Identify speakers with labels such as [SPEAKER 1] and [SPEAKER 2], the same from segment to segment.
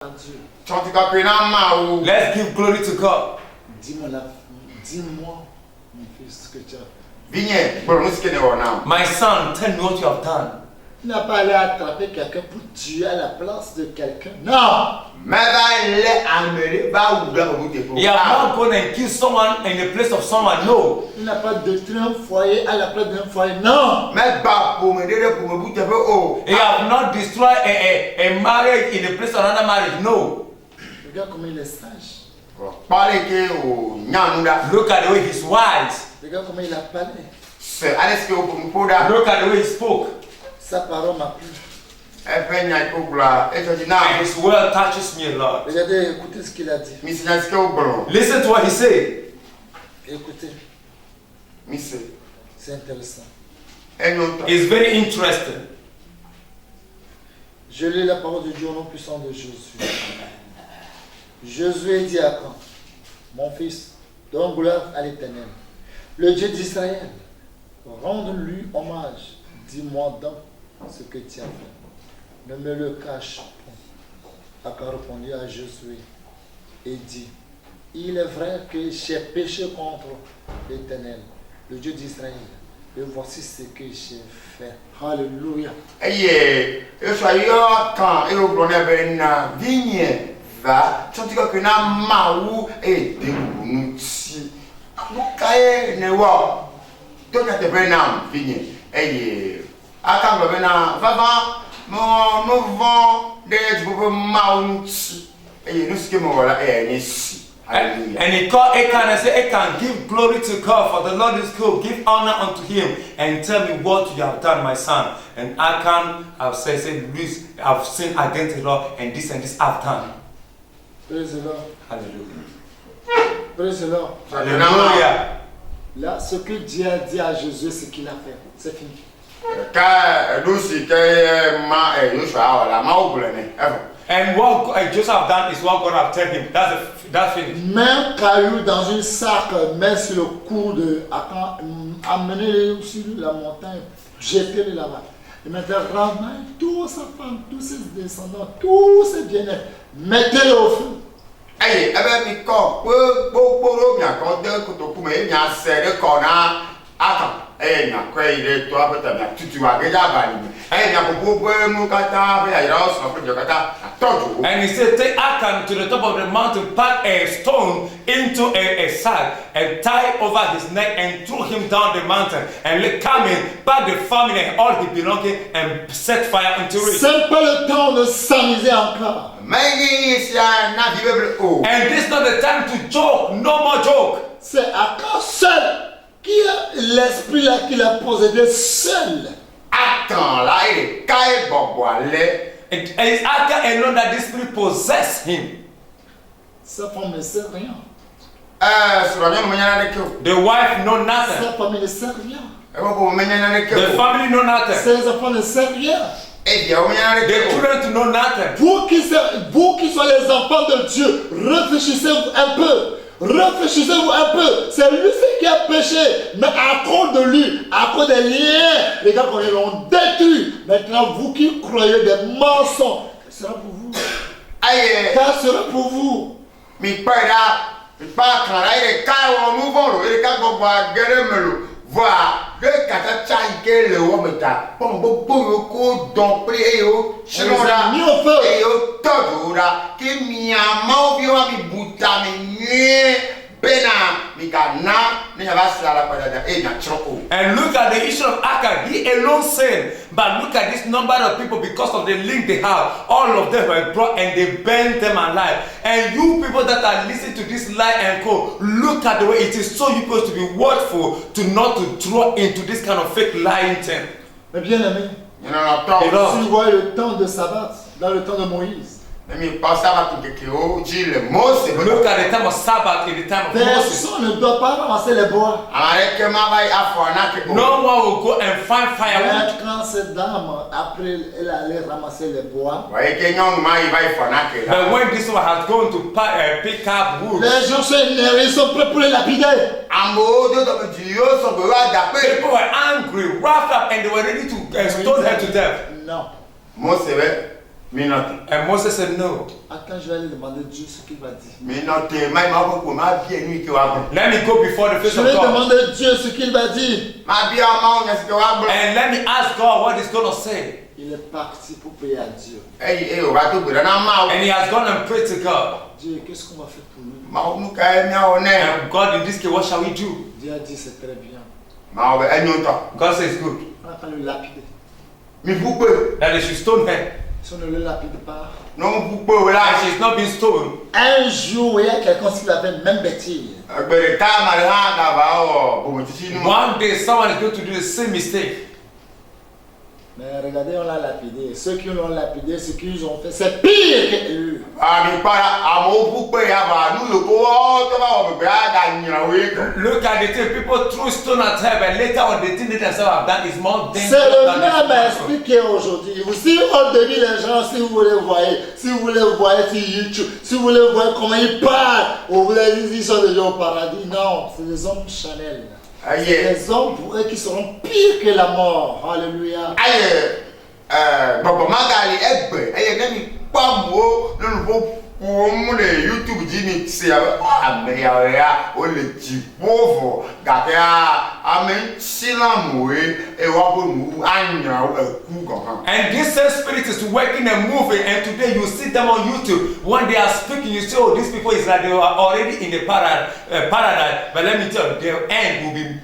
[SPEAKER 1] Let's give glory to God.
[SPEAKER 2] Dis-moi, mon fils, ce que tu as
[SPEAKER 1] fait. My son, tell me what you have done.
[SPEAKER 2] Tu n'as pas allé attraper quelqu'un pour tuer à la place de quelqu'un. Non!
[SPEAKER 1] You have not gone and killed someone in the place of someone. No.
[SPEAKER 2] Tu n'as pas détruit un foyer à la place d'un foyer. Non!
[SPEAKER 1] You have not destroyed a marriage in the place of another marriage. No.
[SPEAKER 2] Regarde comment il est sage.
[SPEAKER 1] Look at the way he's wise.
[SPEAKER 2] Regarde comment il a parlé.
[SPEAKER 1] Look at the way he spoke.
[SPEAKER 2] Sa parole m'a plu.
[SPEAKER 1] And his word touches me a lot.
[SPEAKER 2] Regardez, écoutez ce qu'il a dit.
[SPEAKER 1] Listen to what he said.
[SPEAKER 2] Écoutez. C'est intéressant.
[SPEAKER 1] It's very interesting.
[SPEAKER 2] Je lis la parole de Dieu au nom puissant de Josué. Josué dit à Achan, mon fils, donne gloire à l'Éternel, le Dieu d'Israël. Rende-lui hommage. Dis-moi donc ce que tu as fait. Ne me le cache pas. Achan répondit à Josué et dit, il est vrai que j'ai péché contre l'Éternel, le Dieu d'Israël. Et voici ce que j'ai fait. Alléluia.
[SPEAKER 1] And he called Achan and said, Achan, give glory to God, for the Lord is good. Give honor unto him, and tell me what you have done, my son. And Achan have said, Luis, I've sinned against the Lord, and this I've done.
[SPEAKER 2] Praise the Lord.
[SPEAKER 1] Hallelujah.
[SPEAKER 2] Praise the Lord.
[SPEAKER 1] Hallelujah.
[SPEAKER 2] Là, ce que Dieu a dit à Josué, c'est qu'il a fait. C'est fini.
[SPEAKER 1] And what Joseph have done is what God have told him. That's finished.
[SPEAKER 2] Même caillou dans une sac, met sur le cou de Achan, amenez-le sur la montagne, jetez-le là-bas. Et maintenant, ramène toute sa femme, tous ses descendants, tous ses bien-être, mettez-le au feu.
[SPEAKER 1] And he said, take Achan to the top of the mountain, pack a stone into a sack, and tie over his neck, and throw him down the mountain. And let come in, pack the family and all his belongings, and set fire into it.
[SPEAKER 2] C'est pas le temps de s'amuser encore.
[SPEAKER 1] And this is not the time to joke, no more joke.
[SPEAKER 2] C'est Achan seul qui a l'esprit là qu'il a possédé seul.
[SPEAKER 1] And it's Achan alone that this spirit possessed him.
[SPEAKER 2] Sa femme ne sait rien.
[SPEAKER 1] The wife know nothing.
[SPEAKER 2] Sa famille ne sait rien.
[SPEAKER 1] The family know nothing.
[SPEAKER 2] Ses enfants ne savent rien.
[SPEAKER 1] The children know nothing.
[SPEAKER 2] Vous qui soyez les enfants de Dieu, réfléchissez-vous un peu. Réfléchissez-vous un peu. C'est lui qui a péché. Mais à cause de lui, à cause des liens, les gars qu'on l'ont détruit. Maintenant, vous qui croyez des mensonges, ce sera pour vous. Ça sera pour vous.
[SPEAKER 1] Voilà, le kata le wometa, and look at the issue of Achan. He alone sinned, but look at this number of people because of the link they have. All of them were brought and they burned them alive. And you people that are listening to this lie and co, look at the way it is so you're supposed to be watchful to not to throw into this kind of fake lying thing.
[SPEAKER 2] Mais bien aimé, si vous voyez le temps de Sabbath, dans le temps de Moïse,
[SPEAKER 1] Look at the time of Sabbath in the time of Moses.
[SPEAKER 2] Personne ne doit pas ramasser les bois.
[SPEAKER 1] No one will go and find firewood.
[SPEAKER 2] Quand cette dame, après, elle allait ramasser les bois,
[SPEAKER 1] But when this one has gone to pick up wood,
[SPEAKER 2] les gens sont énervés, ils sont prêts pour les lapider.
[SPEAKER 1] People were angry, wrapped up, and they were ready to stone her to death.
[SPEAKER 2] Non.
[SPEAKER 1] And Moses said no.
[SPEAKER 2] Attends, je vais aller demander à Dieu ce qu'il va dire.
[SPEAKER 1] Let me go before the face
[SPEAKER 2] Je
[SPEAKER 1] of
[SPEAKER 2] vais
[SPEAKER 1] God.
[SPEAKER 2] demander à Dieu ce qu'il va dire.
[SPEAKER 1] And let me ask God what he's going to say.
[SPEAKER 2] Il est parti pour payer à Dieu.
[SPEAKER 1] And he has gone and prayed to God.
[SPEAKER 2] Dieu, qu'est-ce qu'on va faire pour lui?
[SPEAKER 1] And God, in this case, what shall we do?
[SPEAKER 2] Dieu a dit, c'est très bien.
[SPEAKER 1] God says good.
[SPEAKER 2] On n'a pas le lapider.
[SPEAKER 1] That they should stone her.
[SPEAKER 2] Si on ne le lapide pas,
[SPEAKER 1] And she's not been stoned.
[SPEAKER 2] un jour, il y a quelqu'un qui avait même bêtise.
[SPEAKER 1] One day, someone is going to do the same mistake.
[SPEAKER 2] Mais regardez, on l'a lapidé. Ceux qui l'ont lapidé, ce qu'ils ont fait, c'est pire que eux.
[SPEAKER 1] Look at the thing. People threw stone at her, but later on, the thing they themselves have done is more
[SPEAKER 2] C'est
[SPEAKER 1] dangerous
[SPEAKER 2] le
[SPEAKER 1] than
[SPEAKER 2] même
[SPEAKER 1] the
[SPEAKER 2] esprit qu'il y a aujourd'hui. Si on devine les gens, si vous voulez voir, si vous voulez voir sur YouTube, si vous voulez voir comment ils parlent, on vous a dit qu'ils sont déjà au paradis. Non, c'est des hommes Chanel. C'est des hommes pour eux qui seront pires que la mort. Alléluia.
[SPEAKER 3] YouTube dit ni c'est ameya o le ti pauvre gakea amen silamwe e wa bonu anya ku gohan.
[SPEAKER 1] And this same spirit is working and moving, and today you see them on YouTube. When they are speaking, you say, oh, these people is like they are already in the paradise. But let me tell you, their end will be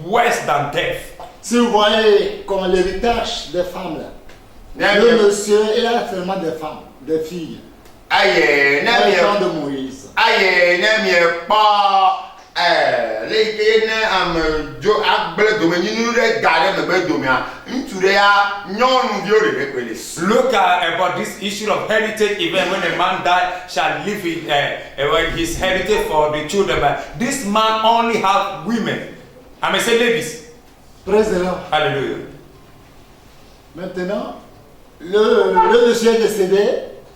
[SPEAKER 1] worse than death.
[SPEAKER 2] Si vous voyez comme l'héritage des femmes là, le monsieur, il a seulement des femmes, des filles.
[SPEAKER 3] Aïe,
[SPEAKER 2] Le temps de Moïse.
[SPEAKER 3] aïe, n'aime pas les gaines am jo agble domaine nous regarder me be domia nturea nyonu bio de repelis.
[SPEAKER 1] Look about this issue of heritage. Even when a man died, shall leave his heritage for the children. But this man only have women. I may say ladies.
[SPEAKER 2] Praise the Lord.
[SPEAKER 1] Hallelujah.
[SPEAKER 2] Maintenant, le monsieur est décédé,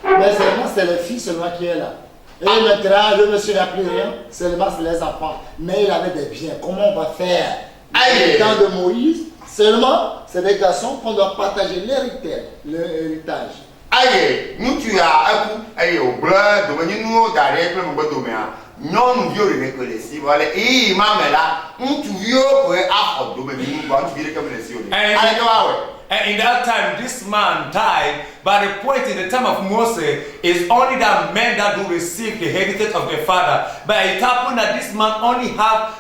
[SPEAKER 2] mais seulement c'est les filles seulement qui est là. Et maintenant, le monsieur n'a plus rien, seulement c'est les enfants. Mais il avait des biens. Comment on va faire?
[SPEAKER 3] Aïe.
[SPEAKER 2] Le temps de Moïse, seulement c'est des garçons qu'on doit partager l'héritage.
[SPEAKER 3] Aïe, nous tu as aku aïe au bleu domaine nous d'aller pour me domia. Non vieux de repelis. Voilà, et mamela, tu vieux pour afro domaine nous va tu vieux comme les yeux. Allez toi.
[SPEAKER 1] And in that time, this man died. But the point in the time of Moses is only that men that do receive the heritage of their father. But it happened that this man only have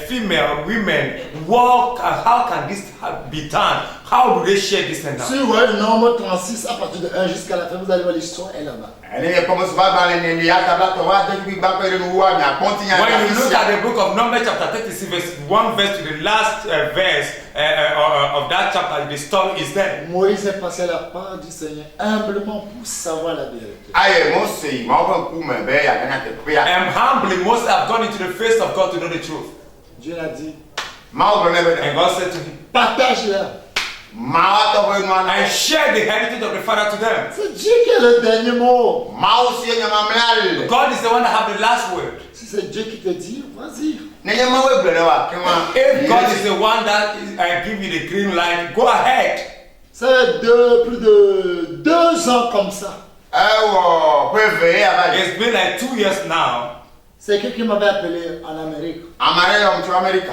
[SPEAKER 1] female women. How can this be done? How do they share this and that?
[SPEAKER 2] Si vous voyez le nombre 36 à partir de 1 jusqu'à la fin, vous allez voir l'histoire est là-bas.
[SPEAKER 3] When you look
[SPEAKER 1] at the book of Numbers chapter 36 verse 1 verse to the last verse of that chapter, the story is there.
[SPEAKER 2] Moïse est passé à la part du Seigneur humblement pour savoir la vérité.
[SPEAKER 1] And humbly Moses have gone into the face of God to know the truth.
[SPEAKER 2] Dieu l'a dit,
[SPEAKER 1] And God said to him,
[SPEAKER 2] partage-la.
[SPEAKER 1] and share the heritage of the father to them.
[SPEAKER 2] C'est Dieu qui a le dernier mot.
[SPEAKER 1] God is the one that have the last word.
[SPEAKER 2] Si c'est Dieu qui te dit, vas-y.
[SPEAKER 1] If God is the one that give you the green light, go ahead.
[SPEAKER 2] Ça fait plus de 2 ans comme ça.
[SPEAKER 1] It's been like 2 years now.
[SPEAKER 2] C'est quelqu'un qui m'avait appelé en Amérique.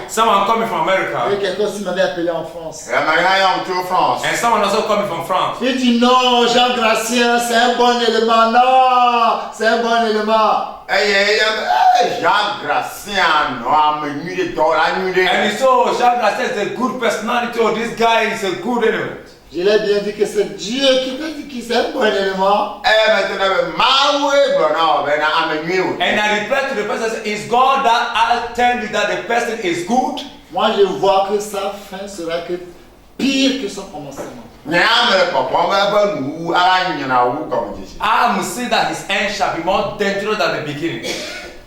[SPEAKER 1] Someone coming from
[SPEAKER 2] Et
[SPEAKER 1] America.
[SPEAKER 2] quelqu'un aussi m'avait appelé en France.
[SPEAKER 1] And someone also coming from France.
[SPEAKER 2] Il dit non, Jean Gracien, c'est un bon élément. Non, c'est un bon élément.
[SPEAKER 1] And he saw Jean Gracien is a good personality, or this guy is a good element.
[SPEAKER 2] Je l'ai bien dit que c'est Dieu qui t'a dit que c'est un bon élément.
[SPEAKER 1] And I replied to the person, is God that I tell you that the person is good?
[SPEAKER 2] Moi, je vois que sa fin sera que pire que son commencement.
[SPEAKER 1] I must say that his end shall be more dangerous than the beginning.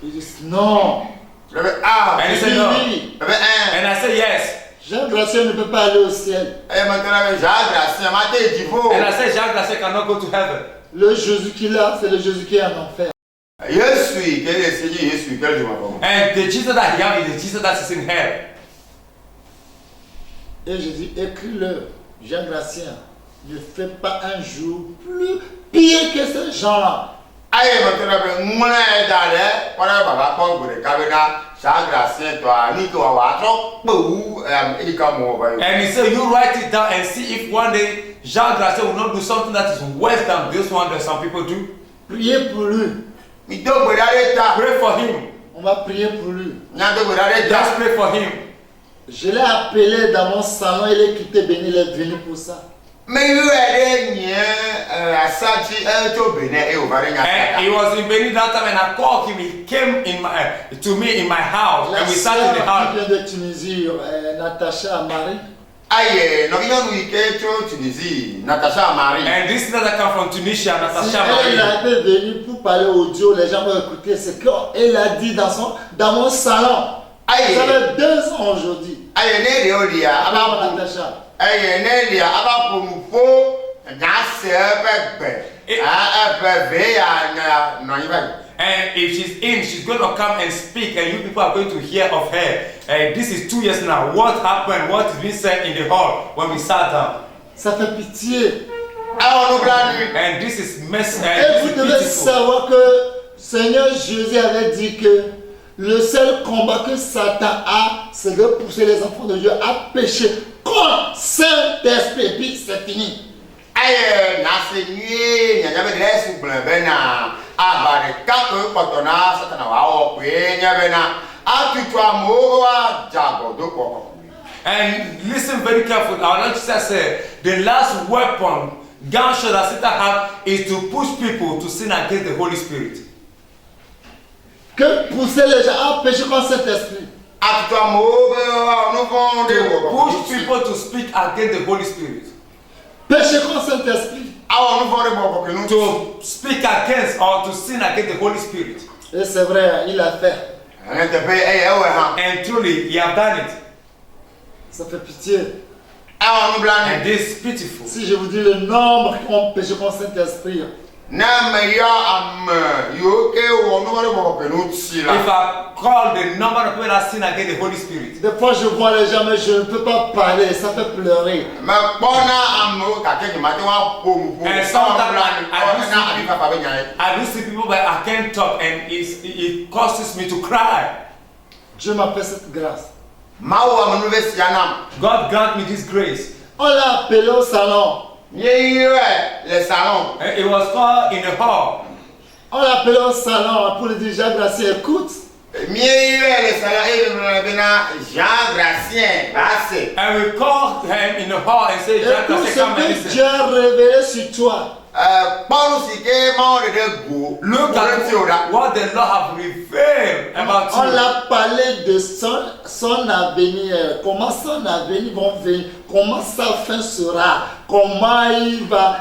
[SPEAKER 2] Il dit non.
[SPEAKER 1] And he said no.
[SPEAKER 2] Oui.
[SPEAKER 1] And I said yes.
[SPEAKER 2] Jean Gracien ne peut pas aller au ciel.
[SPEAKER 1] And I said Jean Gracien cannot go to heaven.
[SPEAKER 2] Le Jésus qu'il a, c'est le Jésus qui est en enfer.
[SPEAKER 1] And the Jesus that he has is the Jesus that is in hell.
[SPEAKER 2] Et je dis, écris-le, Jean Gracien. ne fais pas un jour plus pire que ces gens-là.
[SPEAKER 3] Aïe, maintenant, moi, d'aller, voilà, papa, quand vous regardez là, chaque grâce, toi, Nico, va trop, et comme on va.
[SPEAKER 1] And he said, you write it down and see if one day Jean Grasset will not do something that is worse than this one that some people do.
[SPEAKER 2] Priez pour lui.
[SPEAKER 3] Mais donc, vous regardez ça.
[SPEAKER 1] Pray for him.
[SPEAKER 2] On va prier pour lui.
[SPEAKER 3] Vous regardez ça.
[SPEAKER 1] Just pray for him.
[SPEAKER 2] Je l'ai appelé dans mon salon, il est quitté Bénin, il est venu pour ça.
[SPEAKER 3] Mais il est à Sachi, au Bénin et au Varenya.
[SPEAKER 1] And he was in Benin that time and I called him. He came in to me in my house
[SPEAKER 2] La
[SPEAKER 1] and we
[SPEAKER 2] sœur
[SPEAKER 1] sat in the
[SPEAKER 2] qui
[SPEAKER 1] house.
[SPEAKER 2] vient de Tunisie, Natacha Amari.
[SPEAKER 3] Aïe, nous venons de Tunisie, Natacha Marie.
[SPEAKER 1] And this sister that come from Tunisia,
[SPEAKER 2] Si
[SPEAKER 1] Natasha
[SPEAKER 2] elle
[SPEAKER 1] Marie.
[SPEAKER 2] était venue pour parler audio, les gens vont écouter ce qu'elle a dit dans mon salon.
[SPEAKER 3] Aïe.
[SPEAKER 2] Ça fait 2 ans aujourd'hui.
[SPEAKER 3] Aïe, né de Olia,
[SPEAKER 2] Alors,
[SPEAKER 3] avant
[SPEAKER 2] Natacha.
[SPEAKER 3] aïe, né de avant pour nous faut, c'est un peu
[SPEAKER 1] And if she's in, she's going to come and speak, and you people are going to hear of her. This is 2 years now. What happened? What is being said in the hall when we sat down?
[SPEAKER 2] Ça fait pitié.
[SPEAKER 1] And this is
[SPEAKER 2] Et vous devez
[SPEAKER 1] pitiful.
[SPEAKER 2] savoir que Seigneur Jésus avait dit que le seul combat que Satan a, c'est de pousser les enfants de Dieu à pécher contre Saint-Esprit. Et puis c'est fini.
[SPEAKER 3] Aïe, n'a nuit, n'y a jamais de l'air sous plein bena. Ah, bah, les 4 cotonnats, ça t'en va au pays, n'y a bena. Ah, tu toi, moi, jago, de quoi.
[SPEAKER 1] And listen very carefully. Our Lord Jesus said, the last weapon gunshot that Satan have is to push people to sin against the Holy Spirit.
[SPEAKER 2] Que pousser les gens à pécher contre Saint-Esprit.
[SPEAKER 3] Ah, tu toi, moi, nous vendons des
[SPEAKER 1] Push people to speak against the Holy Spirit.
[SPEAKER 2] Pécher contre Saint-Esprit.
[SPEAKER 3] Ah, nous vendons des nous.
[SPEAKER 1] To speak against or to sin against the Holy Spirit.
[SPEAKER 2] Et c'est vrai, il a fait.
[SPEAKER 1] And truly, he have done it.
[SPEAKER 2] Ça fait pitié.
[SPEAKER 1] And this is pitiful.
[SPEAKER 2] Si je vous dis le nombre qui ont péché contre Saint-Esprit,
[SPEAKER 1] If I call the number of people that sin against the Holy Spirit,
[SPEAKER 2] des fois je vois les gens, mais je ne peux pas parler, ça fait pleurer.
[SPEAKER 1] I do see people, but I can't talk, and it causes me to cry.
[SPEAKER 2] Dieu m'appelle cette grâce.
[SPEAKER 1] God grant me this grace.
[SPEAKER 2] On l'a appelé au salon.
[SPEAKER 3] Les salons.
[SPEAKER 1] And it was called in the hall.
[SPEAKER 2] On l'a appelé au salon pour lui dire, Jean Gracien, écoute.
[SPEAKER 3] Les salons, Jean Gracien, assez.
[SPEAKER 1] And we called him in the hall and said, Jack,
[SPEAKER 2] Écoute
[SPEAKER 1] come and
[SPEAKER 2] ce que
[SPEAKER 1] listen.
[SPEAKER 2] Dieu a révélé sur toi.
[SPEAKER 1] Look at what the Lord have revealed about
[SPEAKER 2] On
[SPEAKER 1] you.
[SPEAKER 2] l'a parlé de son avenir, comment son avenir va venir, comment sa fin sera, comment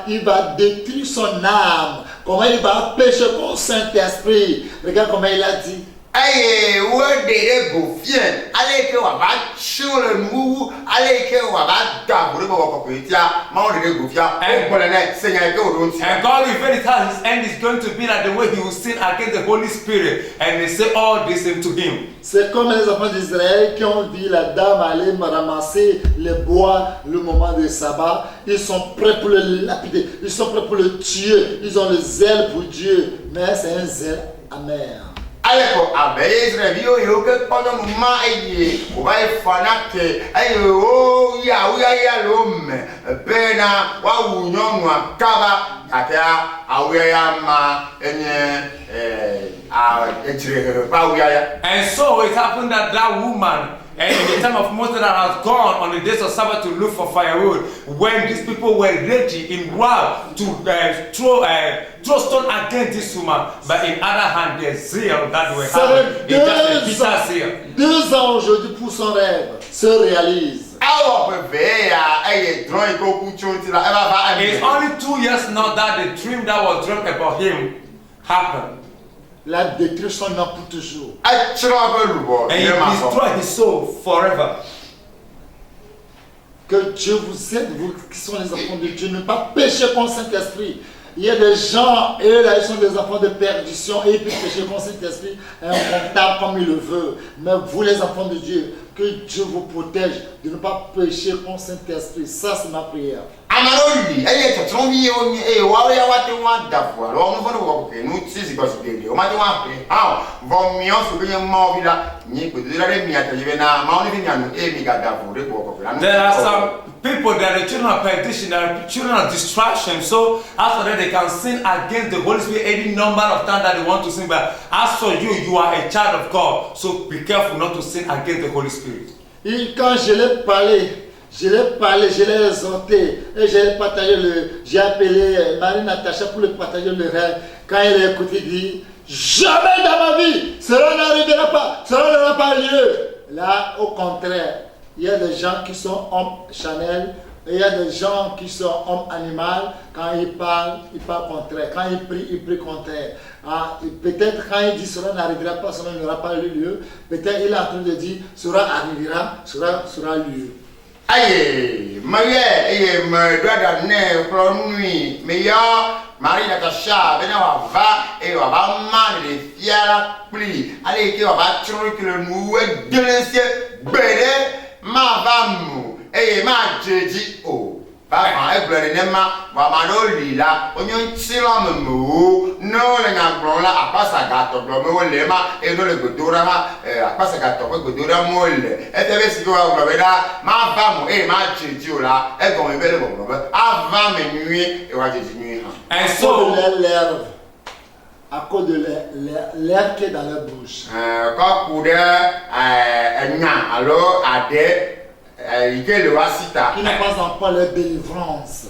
[SPEAKER 2] il va détruire son âme, comment il va pécher contre Saint-Esprit. Regarde comment il a dit.
[SPEAKER 3] Aïe, ouais, des gouffien. Allez, que on va sur le mou. Allez, que on va d'abord pour le copier. Maman des gouffia. Et pour le net, Seigneur, que on dit.
[SPEAKER 1] And God revealed how his end is going to be like the way he will sin against the Holy Spirit. And they say all this into him.
[SPEAKER 2] C'est comme les enfants d'Israël qui ont vu la dame aller ramasser le bois le moment du sabbat. Ils sont prêts pour le lapider. Ils sont prêts pour le tuer. Ils ont le zèle pour Dieu. Mais c'est un zèle amer.
[SPEAKER 3] Allez, pour abeiller Israël, il y a pendant le moment, on va y faire que, oh, il y a l'homme, Bena, Waou, non, Kaba, Katia, Awayama,
[SPEAKER 1] And so it happened that that woman, in the time of Moses, that has gone on the days of Sabbath to look for firewood, when these people were ready in wrath to throw stone against this woman, but in other hand, the zeal that we have, it's just a bitter zeal.
[SPEAKER 2] 2 ans aujourd'hui pour son rêve se réalise.
[SPEAKER 1] It's only 2 years now that the dream that was dreamt about him happened.
[SPEAKER 2] La détruction n'a pour toujours.
[SPEAKER 1] And he destroyed his soul forever.
[SPEAKER 2] Que Dieu vous aide, vous qui sont les enfants de Dieu, ne pas pécher contre Saint-Esprit. Il y a des gens, eux là, ils sont des enfants de perdition et ils peuvent pécher contre Saint-Esprit incomptable comme il le veut. Mais vous les enfants de Dieu, que Dieu vous protège de ne pas pécher contre Saint-Esprit. Ça c'est ma prière.
[SPEAKER 3] Amaroli, eye totronvi oni wa ya wate wa dafwa. Lo mo fo ko ke nu sisi ko sipele. O ma te wa pe. Vo mi on so ke mo vila ni ko de la re mi ata je na ma oni vi nyanu mi ga dafo re ko ko.
[SPEAKER 1] There are some people that are children of perdition, that are children of distraction. So after that, they can sin against the Holy Spirit any number of times that they want to sin. But as for you, you are a child of God. So be careful not to sin against the Holy Spirit.
[SPEAKER 2] Et quand je l'ai parlé, je l'ai exhorté et j'ai appelé Marie-Natacha pour le partager le rêve. Quand elle a écouté, il dit, jamais dans ma vie, cela n'arrivera pas, cela n'aura pas lieu. Là, au contraire, il y a des gens qui sont hommes Chanel, et il y a des gens qui sont hommes animal. Quand ils parlent contraire. Quand ils prient contraire. Peut-être quand il dit cela n'arrivera pas, cela n'aura pas lieu. Peut-être il est en train de dire cela arrivera, cela sera lieu.
[SPEAKER 3] Aïe, Marie, me doit donner pour nuit. Mais ya, Marie-Natacha, venez va et on va mal les fiers plis. Allez, qui va trouver que le nous est délaissé, bédé, ma femme, et ma jeudi, oh. Papa, et bleu, nema, va maloli là, on y a un silence, non, les gamblons là, à pas sa gâteau, bleu, le lema, et non le godorama, à pas sa gâteau, godorama, molle. Et tu veux si tu vas bleu là, ma femme, et ma jeudi là, et comme il veut le bleu, avant minuit, et va jeudi nuit.
[SPEAKER 1] And so,
[SPEAKER 2] à cause de l'air qui est dans leur bouche.
[SPEAKER 3] Quand pour alors à des
[SPEAKER 2] qui n'a pas encore leur délivrance.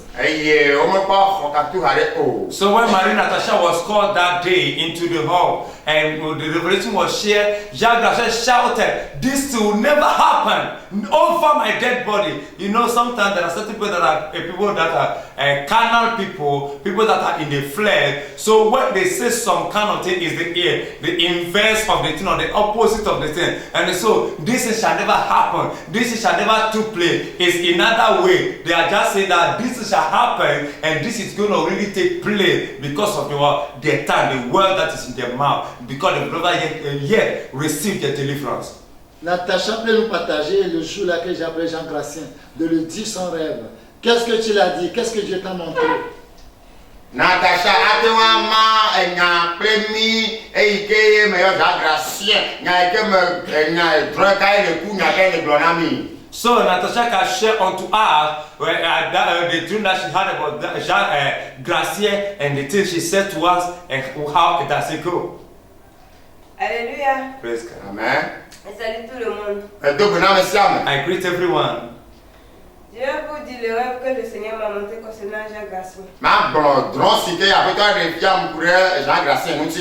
[SPEAKER 1] So when Marie-Natacha was called that day into the hall and the revelation was shared, Jacques Gracien shouted, "This will never happen over my dead body." You know, sometimes there are certain people that are carnal people, people that are in the flesh. So when they say some kind of thing is the inverse of the thing or the opposite of the thing. And so this shall never happen. This shall never take place. It's another way. They are just saying that this shall happen and this is going to really take place because of their tongue, the word that is in their mouth, because they've never yet received their deliverance.
[SPEAKER 2] Natacha peut nous partager le jour là que j'ai appelé Jean Gracien, de lui dire son rêve. Qu'est-ce que tu l'as dit? Qu'est-ce que Dieu t'a montré?
[SPEAKER 3] Natacha atewama enya premi eike me yo Jean Gracien nya ike me nya droka ile ku nya ke le glonami.
[SPEAKER 1] So Natacha can share unto us the dream that she had about Jean Gracien and the thing she said to us and how it does it go.
[SPEAKER 4] Alléluia.
[SPEAKER 1] Praise God.
[SPEAKER 3] Amen.
[SPEAKER 4] Et salut tout le monde.
[SPEAKER 1] I greet everyone.
[SPEAKER 4] Je vais vous dire le rêve que le Seigneur m'a montré concernant Jean Gracien.
[SPEAKER 1] I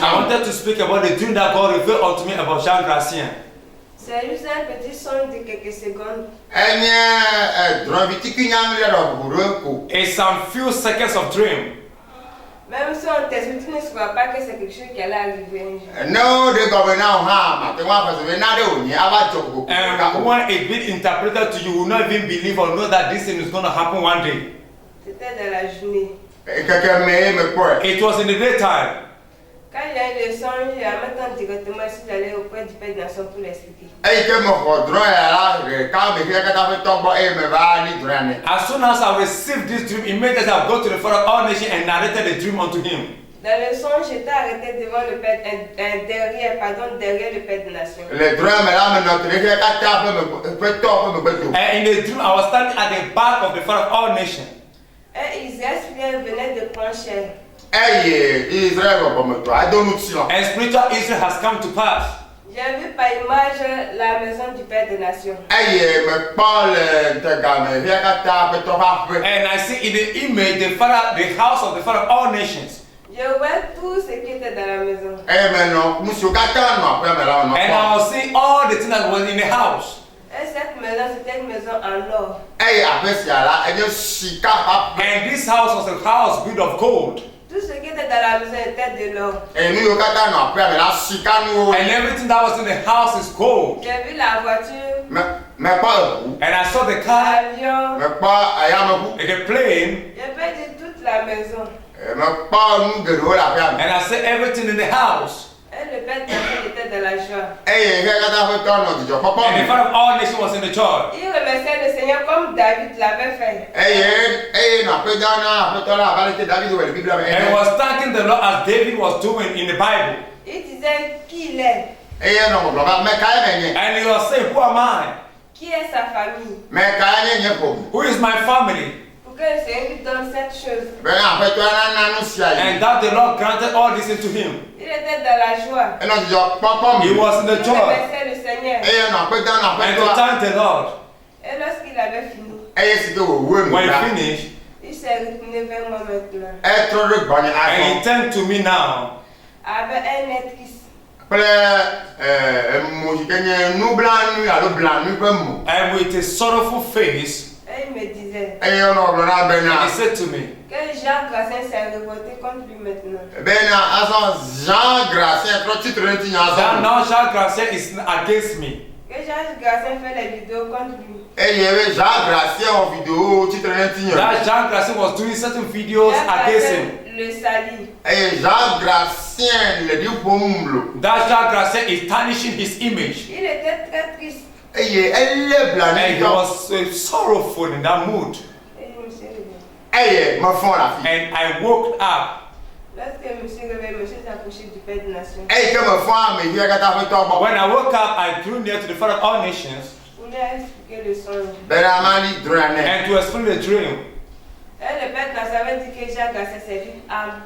[SPEAKER 1] wanted to speak about the dream that God revealed unto me about Jean Gracien.
[SPEAKER 4] C'est juste un petit son de quelques secondes.
[SPEAKER 1] It's some few seconds of dream.
[SPEAKER 4] Même si on t'explique, tu ne sauras pas que c'est quelque chose qui allait arriver un jour.
[SPEAKER 3] No, the governor,
[SPEAKER 1] And when it been interpreted to you, you will not even believe or know that this thing is going to happen one day.
[SPEAKER 4] C'était dans la journée.
[SPEAKER 1] It was in the daytime.
[SPEAKER 4] Quand il y a eu le songe, en même temps directement, je suis allé auprès du Père de Nation pour l'expliquer.
[SPEAKER 1] As soon as I received this dream, immediately I go to the Father of all nations and narrated the dream unto him.
[SPEAKER 4] Dans le songe, j'étais arrêté devant le Père, derrière le Père de Nation.
[SPEAKER 1] And in the dream, I was standing at the back of the Father of all nations.
[SPEAKER 4] Et Israël venait de prendre chair.
[SPEAKER 3] And
[SPEAKER 1] spiritual Israel has come to pass.
[SPEAKER 4] J'ai vu par image la maison du Père des Nations.
[SPEAKER 1] And I see in the image the house of the Father of all nations.
[SPEAKER 4] Je vois tout ce qui était dans la maison.
[SPEAKER 1] And I was seeing all the things that was in the house.
[SPEAKER 4] Et cette maison, c'était une maison en or.
[SPEAKER 1] And this house was a house built of gold.
[SPEAKER 4] Tout ce qui était dans la maison était de l'or.
[SPEAKER 1] And everything that was in the house is gold.
[SPEAKER 4] J'ai vu la voiture.
[SPEAKER 1] And I saw the car,
[SPEAKER 4] L'avion.
[SPEAKER 1] and the plane.
[SPEAKER 4] J'ai perdu toute la maison.
[SPEAKER 3] Me kpɔ nu geɖewo le aƒea me.
[SPEAKER 1] And I said everything in the house.
[SPEAKER 4] Et le Père Daniel était dans la joie.
[SPEAKER 3] Eye xe katã ƒe tɔ nɔ dzidzɔkpɔkpɔ
[SPEAKER 1] And the
[SPEAKER 3] me.
[SPEAKER 1] father of all nations was in the church.
[SPEAKER 4] Il remerciait le Seigneur comme David l'avait fait.
[SPEAKER 3] Eye nɔ aƒedɔ na aƒetɔ la abe aleke David wɔ le Biblia me
[SPEAKER 1] And he
[SPEAKER 3] ene.
[SPEAKER 1] was thanking the Lord as David was doing in the Bible.
[SPEAKER 4] Il disait qui il est,
[SPEAKER 3] Eye nɔ gbɔgblɔ ba me kae me nye.
[SPEAKER 1] And he was saying, who am I?
[SPEAKER 4] qui est sa famille,
[SPEAKER 3] Me kae nye ƒome.
[SPEAKER 1] Who is my family?
[SPEAKER 4] pour que le Seigneur lui donne cette chose.
[SPEAKER 3] Be aƒetɔ na nu sia
[SPEAKER 1] And
[SPEAKER 3] yi.
[SPEAKER 1] that the Lord granted all this into him.
[SPEAKER 4] Il était dans la joie.
[SPEAKER 3] Enɔ dzidzɔkpɔkpɔ
[SPEAKER 1] He
[SPEAKER 3] me.
[SPEAKER 1] was in the
[SPEAKER 4] Il
[SPEAKER 1] joy.
[SPEAKER 4] remerciait le Seigneur.
[SPEAKER 3] Eye nɔ aƒedɔ na
[SPEAKER 1] And to
[SPEAKER 3] aƒetɔa.
[SPEAKER 1] thank the Lord.
[SPEAKER 4] Et lorsqu'il avait fini,
[SPEAKER 3] Eye si ke wòwue
[SPEAKER 1] When
[SPEAKER 3] nu la.
[SPEAKER 1] he finished,
[SPEAKER 4] il s'est retourné vers moi maintenant.
[SPEAKER 3] Etrɔ ɖe gbɔnye
[SPEAKER 1] and he
[SPEAKER 3] azɔ.
[SPEAKER 1] turned to me now.
[SPEAKER 4] Avec un air triste.
[SPEAKER 3] Kple emo si ke nye nublanu alo blanu ƒe mo.
[SPEAKER 1] And with a sorrowful face,
[SPEAKER 4] Et il me disait
[SPEAKER 3] Eye wònɔ gblɔ na
[SPEAKER 1] and he
[SPEAKER 3] bena.
[SPEAKER 1] said to me,
[SPEAKER 4] que Jean Grassin s'est révolté contre lui maintenant.
[SPEAKER 3] Bena azɔ Jean Gracien trɔ tsitre ɖe ŋutinye
[SPEAKER 1] that
[SPEAKER 3] azɔ.
[SPEAKER 1] now Charles Gracien is against me.
[SPEAKER 4] Que Jean Grassin fait les vidéos contre lui.
[SPEAKER 3] Eye be Jean Gracien wɔ video tsitre ɖe ŋutinye.
[SPEAKER 1] That Jean Gracien was doing certain videos
[SPEAKER 4] Jean
[SPEAKER 1] against
[SPEAKER 4] Grassin
[SPEAKER 1] him.
[SPEAKER 4] le salit.
[SPEAKER 3] Eye Jean Gracien le ɖi ƒom lo.
[SPEAKER 1] That Jean Gracien is tarnishing his image.
[SPEAKER 4] Il était très triste.
[SPEAKER 3] Eye elé blanu
[SPEAKER 1] And he
[SPEAKER 3] ŋutɔ.
[SPEAKER 1] was sorrowful in that mood.
[SPEAKER 4] Et je me suis réveillée.
[SPEAKER 3] Eye me fɔn le afi.
[SPEAKER 1] And I woke up.
[SPEAKER 4] Lorsque je me suis réveillée, je me suis approchée du Père des Nations.
[SPEAKER 3] Eye ke me fɔn ame via katã ƒe tɔ gbɔ.
[SPEAKER 1] When I woke up, I drew near to the Father of all nations
[SPEAKER 4] Je voulais expliquer le songe.
[SPEAKER 3] Bena mali drɔna nɛ.
[SPEAKER 1] and to explain the dream.
[SPEAKER 4] Et le Père des Nations avait dit que Jean Grassin c'est une âme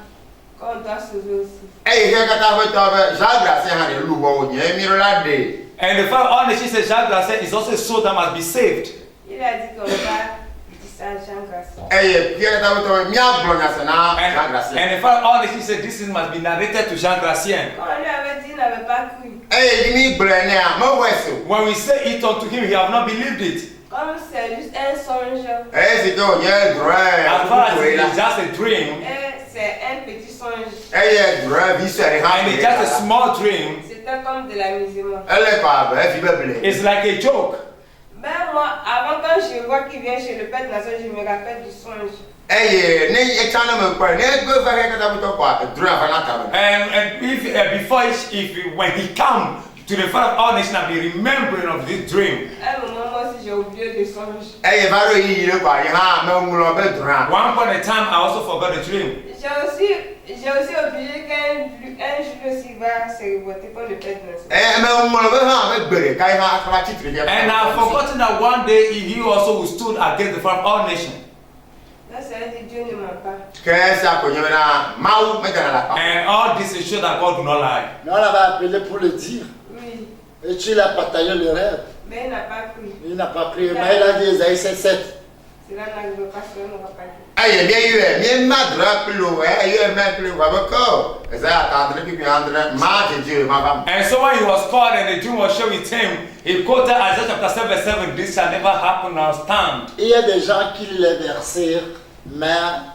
[SPEAKER 4] qu'on doit sauver aussi.
[SPEAKER 3] Eye ke katã ƒe tɔ be Jean Gracien hã ɖe lubɔ wònye mi ɖo la ɖe.
[SPEAKER 1] And the Father of all nations said Jean Gracien is also a soul that must be saved.
[SPEAKER 4] Il a dit qu'on va dire ça à Jean Grassin.
[SPEAKER 3] Eye pia katã ƒe tɔ be miagblɔ nya se na Jean
[SPEAKER 1] And
[SPEAKER 3] Gracien.
[SPEAKER 1] the Father of all nations said this thing must be narrated to Jean Gracien.
[SPEAKER 4] Quand on lui avait dit, il n'avait pas cru.
[SPEAKER 3] Eye yi mi gblɔe nea mewɔe se o.
[SPEAKER 1] When we say it unto him, he have not believed it.
[SPEAKER 4] Comme c'est juste un songe
[SPEAKER 3] Eye si ke wònye drɔe
[SPEAKER 1] As far as
[SPEAKER 3] ƒuƒoe
[SPEAKER 1] it
[SPEAKER 3] la.
[SPEAKER 1] is just a dream,
[SPEAKER 4] et c'est un petit songe.
[SPEAKER 3] Eye drɔe vi sue ɖe hã
[SPEAKER 1] and it's
[SPEAKER 3] ɖe
[SPEAKER 1] just a
[SPEAKER 3] la.
[SPEAKER 1] small dream,
[SPEAKER 4] C'était comme de l'amusement.
[SPEAKER 3] Ele kɔ abe efi beble.
[SPEAKER 1] it's like a joke.
[SPEAKER 4] Ben moi, avant quand je vois qu'il vient chez le Père des Nations, je me rappelle du songe.
[SPEAKER 3] Eye ne etsã ne me kpɔe ne egbe va ke katã ƒe tɔ kɔa drɔe ava na tame.
[SPEAKER 1] And if before when he come to the Father of all nations and be remembering of this dream,
[SPEAKER 4] À un moment, moi aussi, j'ai oublié le songe.
[SPEAKER 3] Eye va ɖo yiyi ɖe kɔa yi hã meŋlɔ be drɔa.
[SPEAKER 1] one point in time I also forgot the dream.
[SPEAKER 4] J'ai aussi oublié qu'un jour aussi va se révolter contre le Père des Nations.
[SPEAKER 3] Meŋlɔ be hã be gbe ɖeka yi hã akaba tsitre ɖe.
[SPEAKER 1] And I've forgotten that one day he also stood against the Father of all nations.
[SPEAKER 4] Là, ça veut dire Dieu ne ment pas.
[SPEAKER 3] Ke esia ko nye bena Mawu medana la pa.
[SPEAKER 1] And all this is sure that God do not lie.
[SPEAKER 2] Mais on l'avait appelé pour le dire.
[SPEAKER 4] Oui,
[SPEAKER 2] Et tu l'as partagé le rêve.
[SPEAKER 4] mais il n'a pas cru.
[SPEAKER 2] Il n'a pas pris. Mais il a dit Esaïe 7.
[SPEAKER 4] Cela n'arrive pas, cela n'aura pas dit.
[SPEAKER 3] Eye mi ma drɔe kpli o eye me kpli o abe ko Esaya ta andre pipi andre ma dzedze ma va.
[SPEAKER 1] And so when he was called and the dream was shared with him, he quoted Isaiah chapter 7 verse 7, this shall never happen or stand.
[SPEAKER 2] Il y a des gens qui les versèrent, mais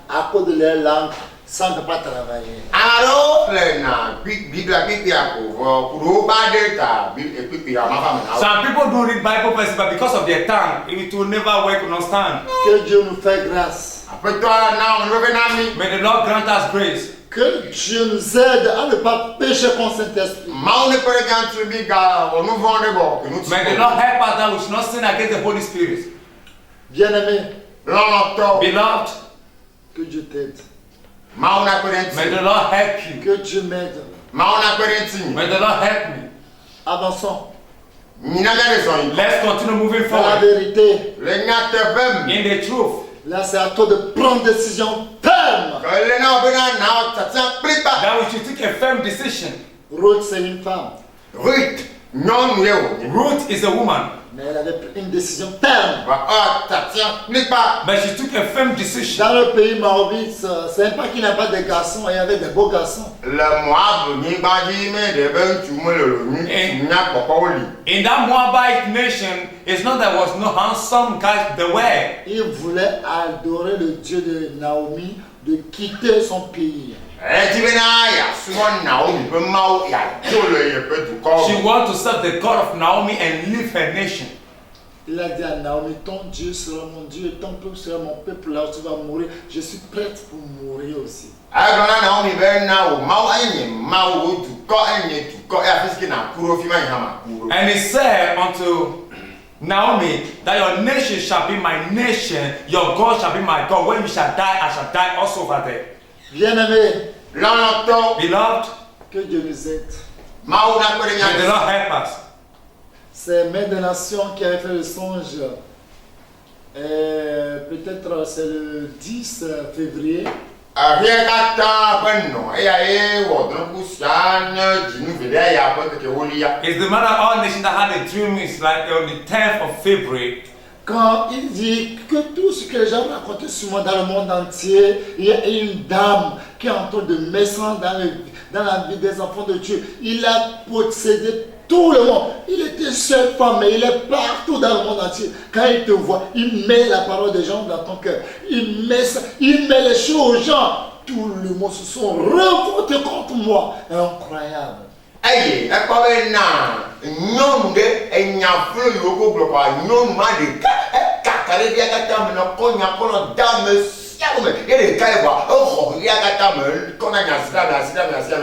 [SPEAKER 2] à cause de leur langue, ça ne peut pas travailler.
[SPEAKER 3] Alo le na Biblia pipi ako kuro ba de ta pipi ma va me na.
[SPEAKER 1] Some people do read Bible verses, but because of their tongue, it will never work, will not stand.
[SPEAKER 2] Que Dieu nous fait grâce.
[SPEAKER 3] Aƒetɔ na o be na mi.
[SPEAKER 1] May the Lord grant us grace.
[SPEAKER 2] Que Dieu nous aide à ne pas pécher contre Saint-Esprit.
[SPEAKER 3] Mawu ne kpe ɖe gãtri mi ga wɔ nu vɔ̃ ɖe bɔ ke nu ti.
[SPEAKER 1] May the Lord help us that we should not sin against the Holy Spirit.
[SPEAKER 2] Bien-aimé,
[SPEAKER 3] Lɔlɔtɔ.
[SPEAKER 1] Beloved,
[SPEAKER 2] que Dieu t'aide.
[SPEAKER 3] Mawu na kpe ɖe
[SPEAKER 1] may
[SPEAKER 3] ŋuti.
[SPEAKER 1] the Lord help you.
[SPEAKER 2] Que Dieu m'aide.
[SPEAKER 3] Mawu na kpe ɖe ŋuti.
[SPEAKER 1] May the Lord help me.
[SPEAKER 2] Avançons.
[SPEAKER 3] Nyina ga ɖe zɔn yi.
[SPEAKER 1] Let's continue moving
[SPEAKER 2] Dans la
[SPEAKER 1] forward
[SPEAKER 2] vérité,
[SPEAKER 3] Le nyateƒe me.
[SPEAKER 1] in the truth.
[SPEAKER 2] là c'est à toi de prendre des décisions fermes.
[SPEAKER 3] Ke le na wo bena na wo tiatia kplikpa.
[SPEAKER 1] That we should take a firm decision.
[SPEAKER 2] Ruth, c'est une femme,
[SPEAKER 3] Ruth nyɔnu ye wònye.
[SPEAKER 1] Ruth is a woman,
[SPEAKER 2] mais elle avait pris une décision ferme.
[SPEAKER 3] Ba tiatia kplikpa.
[SPEAKER 1] but she took a firm decision.
[SPEAKER 2] Dans le pays maorite, c'est pas qu'il n'y a pas de garçons, il y avait des beaux garçons.
[SPEAKER 3] Le Moab nyigba dzi me ɖe be ŋutsu melolo ŋutsu nyakpɔkpɔwo li.
[SPEAKER 1] In that Moabite nation, it's not there was no handsome guys there were.
[SPEAKER 2] Il voulait adorer le Dieu de Naomi, de quitter son pays.
[SPEAKER 3] Edzi bena yeasubɔ Naomi ƒe Mawu yeadzo le yeƒe dukɔwo
[SPEAKER 1] She
[SPEAKER 3] me.
[SPEAKER 1] wanted to serve the God of Naomi and leave her nation.
[SPEAKER 2] Il a dit à Naomi, ton Dieu sera mon Dieu, et ton peuple sera mon peuple, là où tu vas mourir. Je suis prête pour mourir aussi.
[SPEAKER 1] And he said unto Naomi that your nation shall be my nation, your God shall be my God. When you shall die, I shall die also over there.
[SPEAKER 2] Bien-aimé,
[SPEAKER 1] Beloved,
[SPEAKER 2] que Dieu nous aide.
[SPEAKER 1] may the Lord help us.
[SPEAKER 2] C'est Mère des Nations qui avait fait le songe. Peut-être c'est le 10 février.
[SPEAKER 1] It's the man of all nations that had a dream. It's like on the 10th of February.
[SPEAKER 2] Quand il dit que tout ce que les gens racontent sur moi dans le monde entier, il y a une dame qui est en train de mettre dans la vie des enfants de Dieu. Il a possédé tout le monde. Il était seul femme, mais il est partout dans le monde entier. Quand il te voit, il met la parole des gens dans ton cœur. Il met les choses aux gens. Tout le monde se sont revoltés contre moi. Incroyable.
[SPEAKER 3] Aïe, la parole n'a non de et n'y a plus le logo global, non ma de kakare dia kata me no konya kono dame siame et les kaïwa oh dia kata me kona nya sida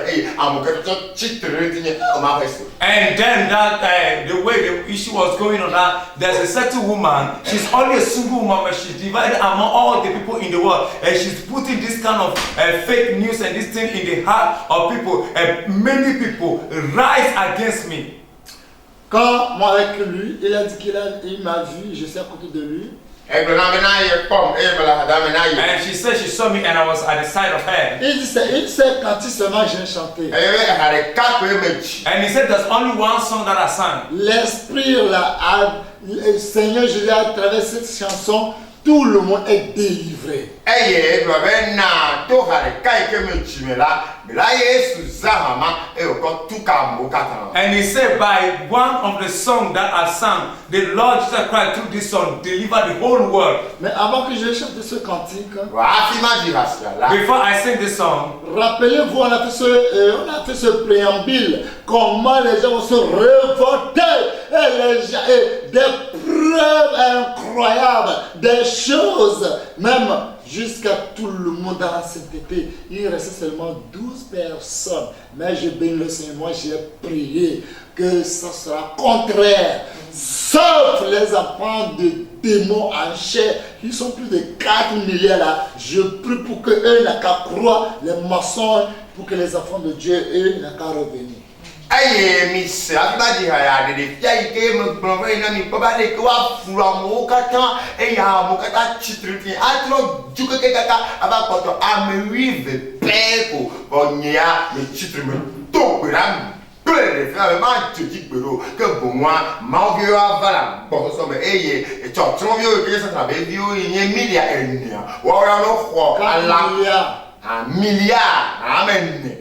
[SPEAKER 3] et amuka to chitre tinye o ma festo.
[SPEAKER 1] And then that the way the issue was going on, that there's a certain woman. She's only a single woman, but she's divided among all the people in the world, and she's putting this kind of fake news and this thing in the heart of people. And many people rise against me.
[SPEAKER 2] Quand moi avec lui, il a dit qu'il m'a vu, je suis à côté de lui.
[SPEAKER 1] And she said she saw me and I was at the side of her.
[SPEAKER 2] Il sait quand il seulement j'ai chanté.
[SPEAKER 1] And he said there's only one song that I sang.
[SPEAKER 2] L'Esprit le Seigneur Jésus à travers cette chanson, tout le monde est délivré.
[SPEAKER 1] And he said by one of the songs that I sang, the Lord Jesus Christ through this song delivered the whole world.
[SPEAKER 2] Mais avant que je chante ce cantique,
[SPEAKER 1] before I sing this song,
[SPEAKER 2] rappelez-vous, on a fait ce préambule, comment les gens vont se révolter, et des preuves incroyables, des choses, même jusqu'à tout le monde dans la sainteté. Il restait seulement 12 personnes. Mais je bénis le Seigneur, moi j'ai prié que ça sera contraire. Sauf les enfants de démons en chair, ils sont plus de 4 milliards là. Je prie pour qu'eux n'aient qu'à croire les mensonges, pour que les enfants de Dieu, eux, n'aient qu'à revenir.
[SPEAKER 3] Aïe, miss, abadi haya de fiai ke me blonve na mi baba de kwa fura mo kata e ya mo kata chitriti atro juke ke kata aba koto amerive peko bonya me chitri me to gram plere fa ma tuti gbero ke bo moi ma vie avala bo so me eye e cho tro vie ke sa tra be vie yin milia enia wa wa no kho ala a milliard amen.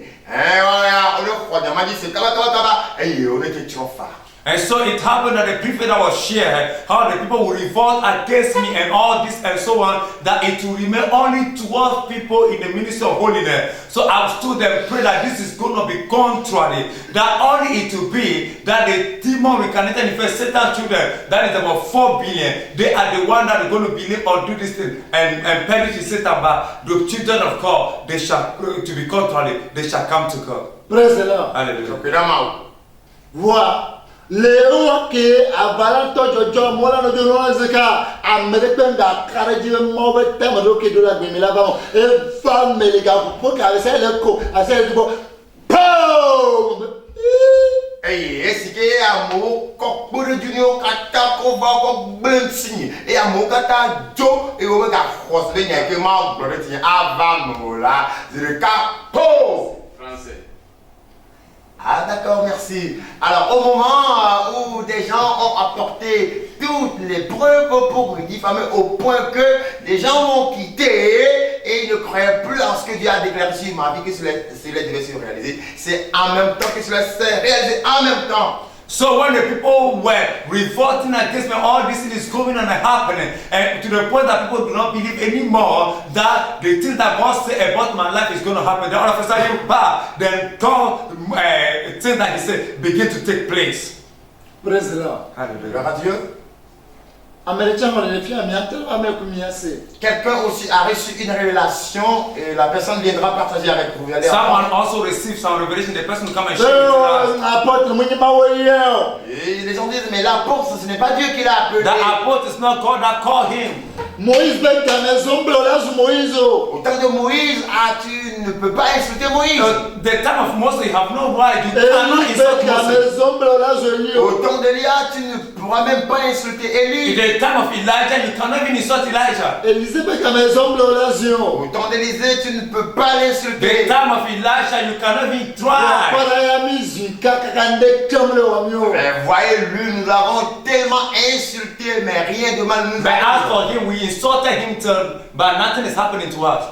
[SPEAKER 1] And so it happened that the prefect that was shared, how the people will revolt against me and all this and so on, that it will remain only 12 people in the ministry of holiness. So I stood there and prayed that this is going to be contrary, that only it will be that the demon reincarnated in first Satan children, that is about 4 billion, they are the one that are going to believe or do this thing and perish in Satan, but the children of God, they shall, to be contrary, they shall come to God.
[SPEAKER 2] Praise the Lord.
[SPEAKER 1] Hallelujah.
[SPEAKER 2] Voilà. Léo qui a valant Jojo, moi là nous devons zeka, américain da carré mauvais thème de qui de la bimila va et femme les gars pour qu'avec ça le co, à ça le co, pom.
[SPEAKER 3] Hey, est-ce que amour coq de junior kata ko ba ko blensi et amour kata jo et o ga cross le nya que ma brother ti avant là, le cap français. Ah d'accord, merci. Alors au moment où des gens ont apporté toutes les preuves pour diffamer au point que les gens m'ont quitté et ils ne croyaient plus en ce que Dieu a déclaré sur ma vie que cela devait se réaliser. C'est en même temps que cela s'est réalisé en même temps.
[SPEAKER 1] So when the people were revolting against me, all this thing is going on and happening, and to the point that people do not believe anymore that the things that God said about my life is going to happen. Then all of a sudden, then God, things that He said begin to take place.
[SPEAKER 2] Praise the Lord.
[SPEAKER 1] Hallelujah.
[SPEAKER 3] Gloire à Dieu. Quelqu'un aussi a reçu une révélation et la personne viendra partager avec vous. Vous allez
[SPEAKER 1] Someone
[SPEAKER 3] apprendre.
[SPEAKER 1] also received some revelation. The person will come and share it with us.
[SPEAKER 3] Et les gens disent, mais l'apôtre, ce n'est pas Dieu qui l'a appelé.
[SPEAKER 1] The apostle is not God that called him.
[SPEAKER 2] Moïse ben Cameroun, Moïse.
[SPEAKER 3] Au temps de Moïse, tu ne peux pas insulter Moïse.
[SPEAKER 1] The time of Moses, you have no right. You cannot insult Moses.
[SPEAKER 3] Au temps d'Élia, tu ne pourras même pas insulter
[SPEAKER 1] In
[SPEAKER 3] Élie.
[SPEAKER 1] the time of Elijah, you cannot even insult Elijah.
[SPEAKER 3] Au temps d'Élisée, tu ne peux pas
[SPEAKER 1] The
[SPEAKER 3] l'insulter.
[SPEAKER 1] time of Elisha, you cannot even try.
[SPEAKER 3] Mais voyez, lui, nous l'avons tellement insulté, mais rien de mal nous
[SPEAKER 1] But as
[SPEAKER 3] arrive.
[SPEAKER 1] for him, we insulted him till, but nothing is happening to us.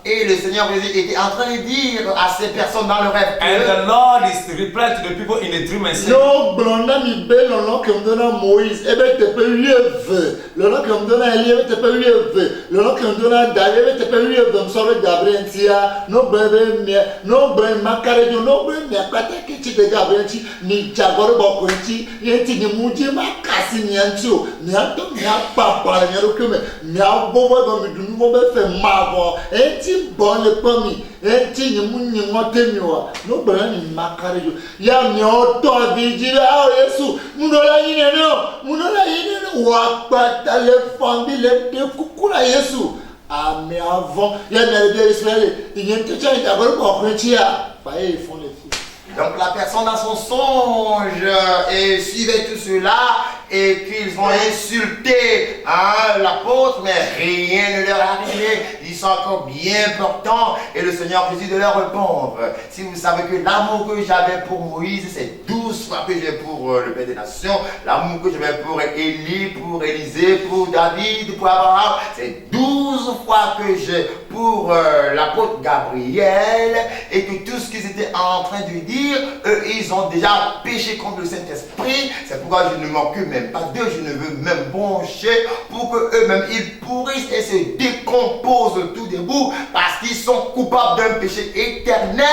[SPEAKER 3] Et le Seigneur Jésus était en train de dire à ces personnes dans le rêve
[SPEAKER 1] And
[SPEAKER 3] que
[SPEAKER 1] the Lord is replying to the people in the dream and saying,
[SPEAKER 2] No, blonda mi be lolo que me donna Moïse, ebe te pe 8 lolo que me donna Elie, ebe te pe 8 lolo que me donna David, ebe te pe 8 me sauve Gabriel tia, no breve mi, no breve makare jo, no breve mi akata kichi de Gabriel ti, ni jagoro boko ti, yenti ni muji makasi ni ancho, ni anto mi apapa ni arokume, mi abobo do mi dunu mo be fe mavo, enti bon le pomi, enti ni mu ni ngote mi wa, no breve ni makare jo, ya mi oto vigile a Yesu, munola yine wakpata le fambi le de kukula Yesu. Ami avant, ya na de Israël, il y a un petit change d'abord pour Chrétien, pas ils font les fous.
[SPEAKER 3] donc la personne dans son songe et suivait tout cela et qu'ils ont insulté l'apôtre, mais rien ne leur est arrivé. Ils sont encore bien portants et le Seigneur Jésus de leur répondre. Si vous savez que l'amour que j'avais pour Moïse, c'est 12 fois que j'ai pour le Père des Nations, l'amour que j'avais pour Élie, pour Élisée, pour David, pour Abraham, c'est 12 fois que j'ai pour l'apôtre Gabriel, et que tout ce qu'ils étaient en train de dire, eux, ils ont déjà péché contre le Saint-Esprit. C'est pourquoi je ne m'occupe même pas d'eux, je ne veux même broncher pour que eux-mêmes ils pourrissent et se décomposent tout debout parce qu'ils sont coupables d'un péché éternel.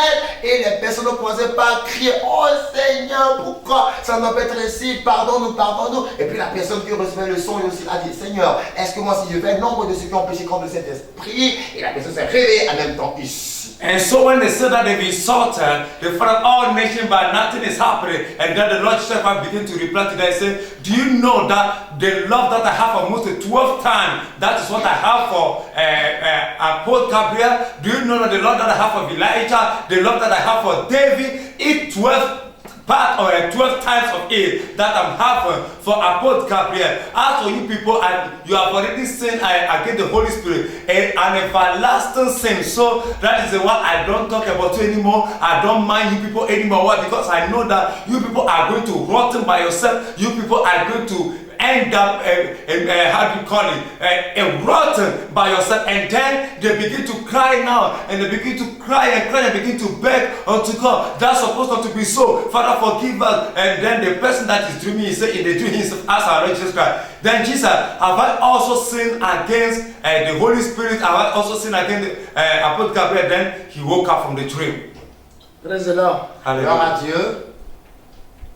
[SPEAKER 3] Et les personnes ne commençaient pas à crier, oh Seigneur, pourquoi ça doit être ainsi, pardonne-nous, pardonne-nous. Et puis la personne qui recevait le son aussi a dit, Seigneur, est-ce que moi si je fais nombre de ceux qui ont péché contre le Saint-Esprit? Et la personne s'est réveillée en même temps ici.
[SPEAKER 1] and so when they said that they've insulted the Father of all nations, but nothing is happening, and then the Lord Jesus began to reply to them and say, do you know that the love that I have for Moses 12 times, that is what I have for Apostle Gabriel? Do you know that the love that I have for Elijah, the love that I have for David, it's 12 part or 12 times of it that I'm having for Apostle Gabriel. As for you people, you have already sinned against the Holy Spirit, an everlasting sin. So that is the one I don't talk about you anymore. I don't mind you people anymore. Why? Because I know that you people are going to rotten by yourself. You people are going to end up, how do you call it, rotten by yourself. And then they begin to cry now, and they begin to cry and cry and begin to beg unto God. That's supposed not to be so. Father, forgive us. And then the person that is dreaming is saying, they dream himself as our Lord Jesus Christ. Then Jesus, have I also sinned against the Holy Spirit? Have I also sinned against Apostle Gabriel? Then he woke up from the dream.
[SPEAKER 2] Président,
[SPEAKER 3] Gloire à Dieu.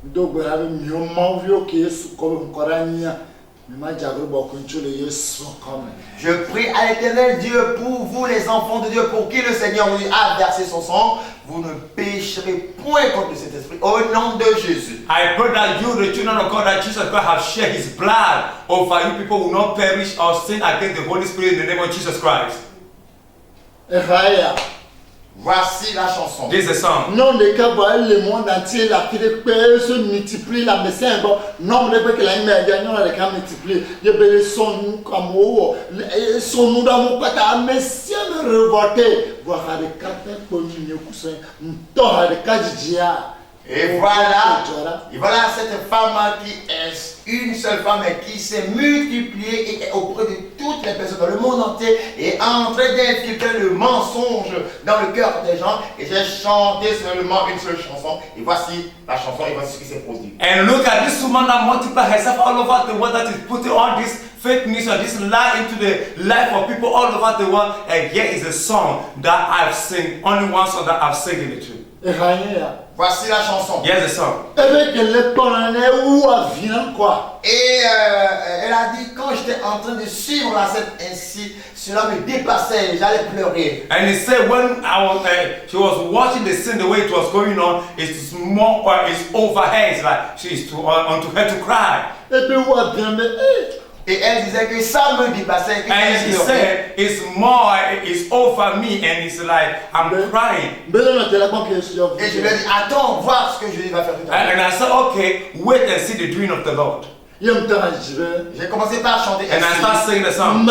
[SPEAKER 2] donc vous avez mieux m'envié que Yesu comme Corania, mais ma diable beaucoup de Yesu comme.
[SPEAKER 3] Je prie à l'Éternel Dieu pour vous, les enfants de Dieu, pour qui le Seigneur a versé son sang. Vous ne pécherez point contre cet esprit au nom de Jésus.
[SPEAKER 1] I pray that you, the children of God, that Jesus Christ have shed his blood over you people will not perish or sin against the Holy Spirit in the name of Jesus Christ.
[SPEAKER 3] Voici la chanson.
[SPEAKER 1] This is a song.
[SPEAKER 2] Non, les cas, le monde entier, la qui se multiplie, la médecin, non, les que la immédiate, non, les cas multiplient. Il y a son comme son nous dans mon côté, mais si on me révolté, voir les cas pour nous, coussin, t'auras les cas d'Ia.
[SPEAKER 3] Et voilà cette femme qui est une seule femme et qui s'est multipliée et est auprès de toutes les personnes dans le monde entier et est en train d'infiltrer le mensonge dans le cœur des gens. Et j'ai chanté seulement une seule chanson. Et voici la chanson et voici ce qui s'est produit.
[SPEAKER 1] And look at this woman that multiplied herself all over the world, that is putting all this fake news or this lie into the life of people all over the world. And here is a song that I've sing, only one song that I've sing in it too.
[SPEAKER 3] Voici la chanson.
[SPEAKER 1] Here's the song.
[SPEAKER 3] Et elle a dit, quand j'étais en train de suivre la scène ainsi, cela me dépassait, j'allais pleurer.
[SPEAKER 1] And he said when she was watching the scene, the way it was going on, it's more, it's over her. It's like she's onto her to cry.
[SPEAKER 3] Et elle disait que ça me dépassait. Que
[SPEAKER 1] And she said it's more, it's over me, and it's like I'm crying.
[SPEAKER 3] Et je lui ai dit, attends, voir ce que Jésus va faire tout à l'heure.
[SPEAKER 1] And I said, okay, wait and see the doing of the Lord.
[SPEAKER 3] J'ai commencé par chanter
[SPEAKER 1] And I start singing the song.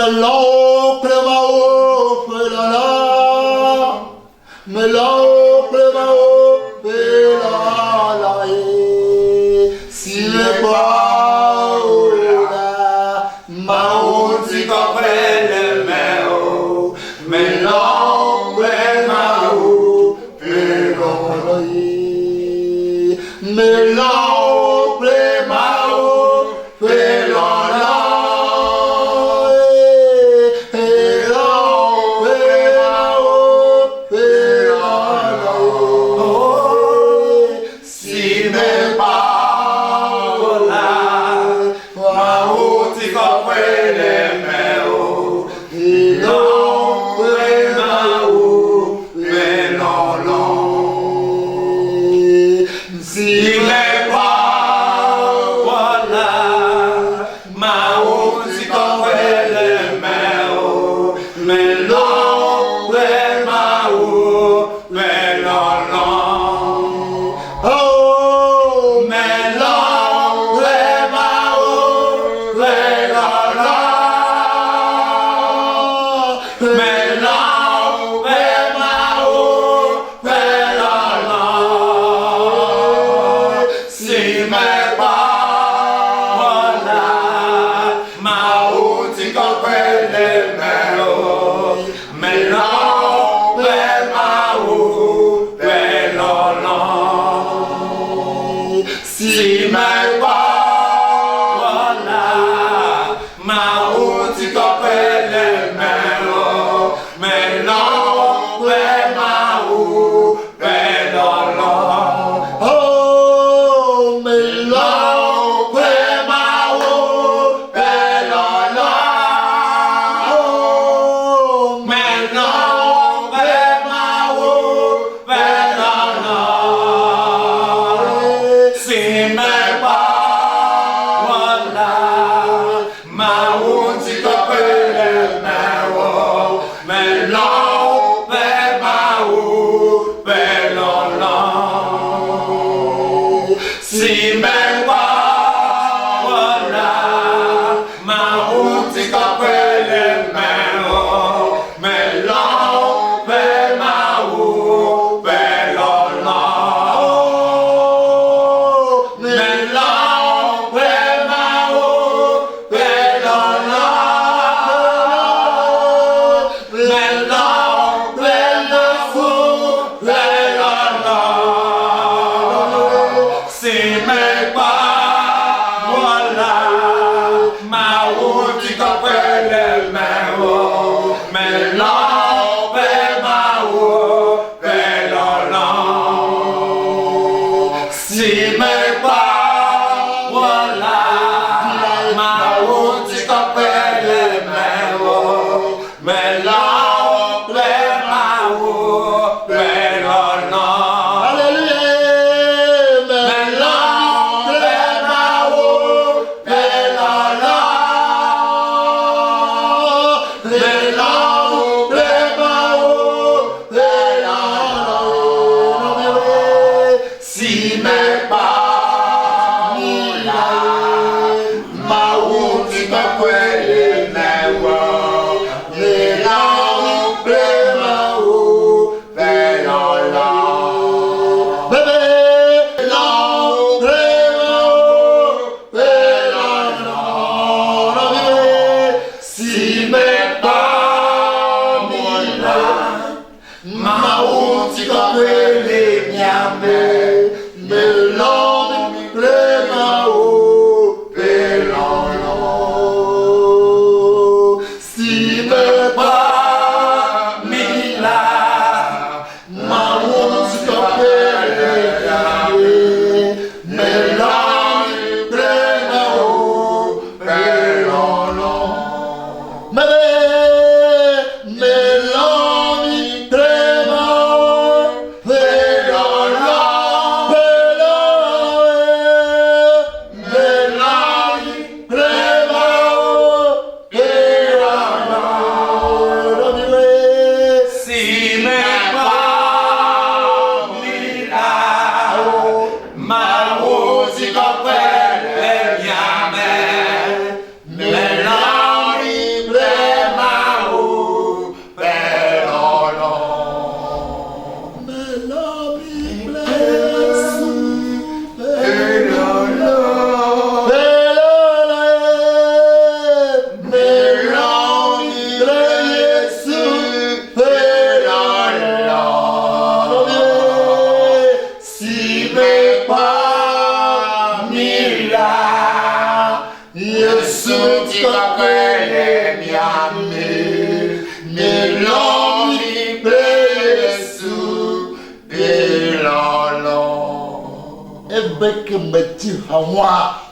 [SPEAKER 3] Mila, ma musica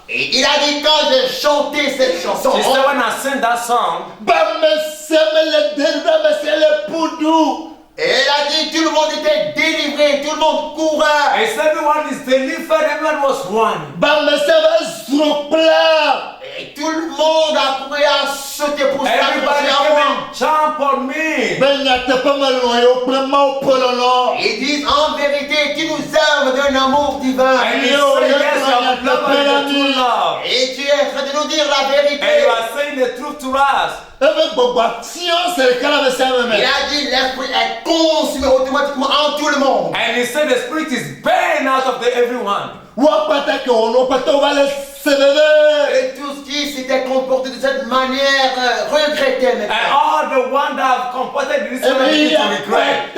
[SPEAKER 3] Et il a dit quand j'ai chanté cette chanson,
[SPEAKER 1] She said when I sang that song,
[SPEAKER 3] et elle a dit tout le monde était délivré, tout le monde courait.
[SPEAKER 1] as everyone is delivered, everyone was running.
[SPEAKER 3] Et tout le monde a couru à sauter pour
[SPEAKER 1] Everybody
[SPEAKER 3] s'accrocher à
[SPEAKER 1] came
[SPEAKER 3] moi.
[SPEAKER 1] and jumped on me.
[SPEAKER 3] Ils disent en vérité, tu nous aimes d'un amour divin.
[SPEAKER 1] And you say yes, you have loved us with true love.
[SPEAKER 3] Et tu es en train de nous dire la vérité.
[SPEAKER 1] And you are saying the truth to us.
[SPEAKER 3] Il a dit l'esprit est consumé automatiquement en tout le monde.
[SPEAKER 1] And he said the spirit is burning out of everyone.
[SPEAKER 3] Et tout ce qui s'était comporté de cette manière regrettait
[SPEAKER 1] And
[SPEAKER 3] maintenant.
[SPEAKER 1] all the one that have comported this way begin to regret.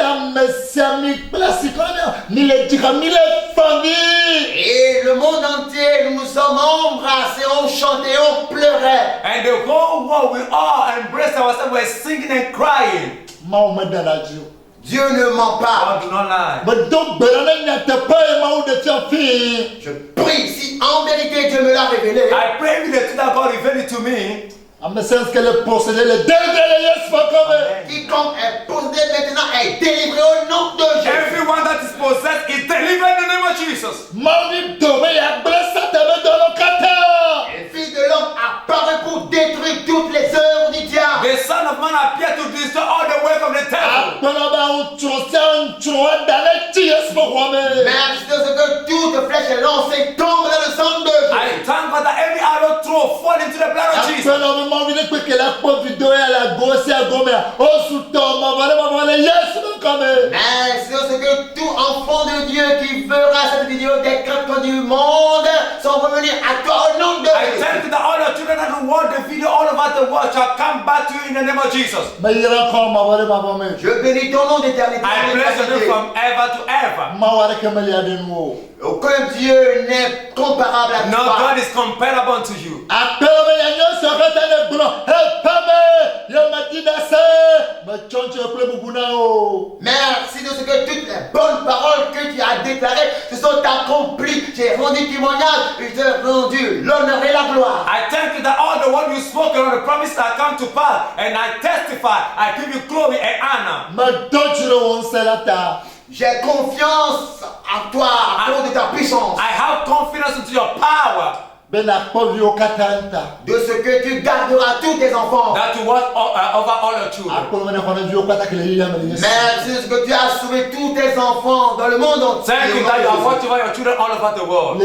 [SPEAKER 3] Et le monde entier, nous nous sommes embrassés, on chantait, on pleurait.
[SPEAKER 1] And the whole world, we all embraced ourselves, we're singing and crying.
[SPEAKER 3] Dieu ne ment pas.
[SPEAKER 1] God do not lie.
[SPEAKER 3] Je prie, si en vérité Dieu me l'a révélé,
[SPEAKER 1] I pray with the truth that God revealed it to me.
[SPEAKER 3] quiconque est possédé maintenant est délivré au nom de Jésus.
[SPEAKER 1] Everyone that is possessed is delivered in the name of Jesus.
[SPEAKER 3] Le Fils de l'homme apparaît pour détruire toutes les œuvres du diable.
[SPEAKER 1] The Son of Man appeared to destroy all the work of the devil.
[SPEAKER 3] Merci de ce que toute flèche est lancée tombe dans le sang de Jésus.
[SPEAKER 1] I thank God that every arrow throw fall into the blood of Jesus.
[SPEAKER 3] Merci de ce que tout enfant de Dieu qui verra cette vidéo des quatre coins du monde sont revenus à toi au nom de
[SPEAKER 1] I
[SPEAKER 3] Jésus.
[SPEAKER 1] thank you that all the children that will watch the video all over the world shall come back to you in the name of Jesus.
[SPEAKER 3] Je bénis ton nom d'éternité.
[SPEAKER 1] I bless your name from ever to ever.
[SPEAKER 3] Aucun Dieu n'est comparable à
[SPEAKER 1] No
[SPEAKER 3] toi.
[SPEAKER 1] God is comparable unto you.
[SPEAKER 3] Merci de ce que toutes les bonnes paroles que tu as déclarées se sont accomplies. J'ai rendu témoignage et j'ai rendu l'honneur et la gloire.
[SPEAKER 1] I thank you that all the word you spoke and all the promises that come to pass, and I testify, I give you glory and honor.
[SPEAKER 3] J'ai confiance en toi à cause de ta puissance.
[SPEAKER 1] I have confidence into your power
[SPEAKER 3] De ce que tu garderas tous tes enfants.
[SPEAKER 1] that you watch over all your children.
[SPEAKER 3] Merci de ce que tu as sauvé tous tes enfants dans le monde entier.
[SPEAKER 1] Thank you that you have watched over your children all over the world.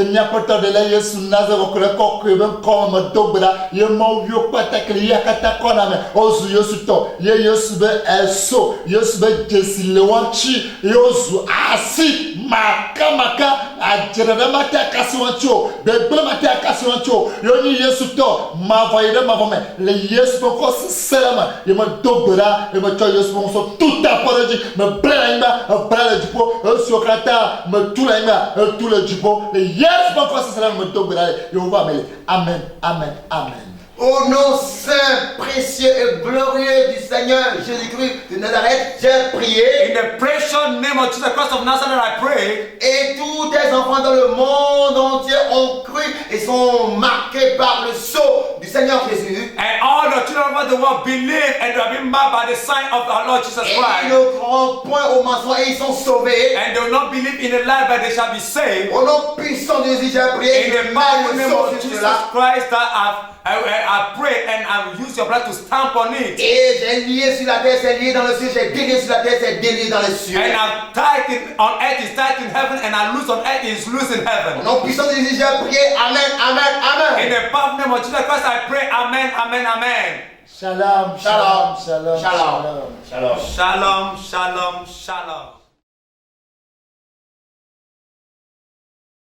[SPEAKER 2] Amen, amen, amen.
[SPEAKER 3] Au nom saint, précieux et glorieux du Seigneur Jésus-Christ de Nazareth, j'ai prié.
[SPEAKER 1] In the precious name of Jesus Christ of Nazareth, I pray.
[SPEAKER 3] Et tous tes enfants dans le monde entier ont cru et sont marqués par le sceau du Seigneur Jésus.
[SPEAKER 1] And all the children over the world believe and have been marked by the sign of our Lord Jesus
[SPEAKER 3] Et ils
[SPEAKER 1] Christ.
[SPEAKER 3] ne croient point au mensonge et ils sont sauvés.
[SPEAKER 1] And they will not believe in a lie, but they shall be saved.
[SPEAKER 3] Au nom puissant de Jésus, j'ai prié.
[SPEAKER 1] In
[SPEAKER 3] Je
[SPEAKER 1] the
[SPEAKER 3] mets
[SPEAKER 1] mighty
[SPEAKER 3] le
[SPEAKER 1] name
[SPEAKER 3] sceau
[SPEAKER 1] of
[SPEAKER 3] sur
[SPEAKER 1] Jesus
[SPEAKER 3] cela.
[SPEAKER 1] Christ, that I pray and I will use your blood to stamp on it.
[SPEAKER 3] Et j'ai lié sur la terre, c'est lié dans le ciel. J'ai délié sur la terre, c'est délié dans les cieux.
[SPEAKER 1] And I've tied it on earth, is tied in heaven, and I loose on earth, is loose in
[SPEAKER 3] Au
[SPEAKER 1] heaven.
[SPEAKER 3] nom puissant de Jésus, j'ai prié. Amen, amen,
[SPEAKER 1] In
[SPEAKER 3] amen.
[SPEAKER 1] the powerful name of Jesus Christ, I pray, amen, amen, amen.
[SPEAKER 2] Shalom, shalom, shalom,
[SPEAKER 3] Shalom.
[SPEAKER 2] shalom.
[SPEAKER 3] Shalom.
[SPEAKER 1] Shalom, shalom, shalom.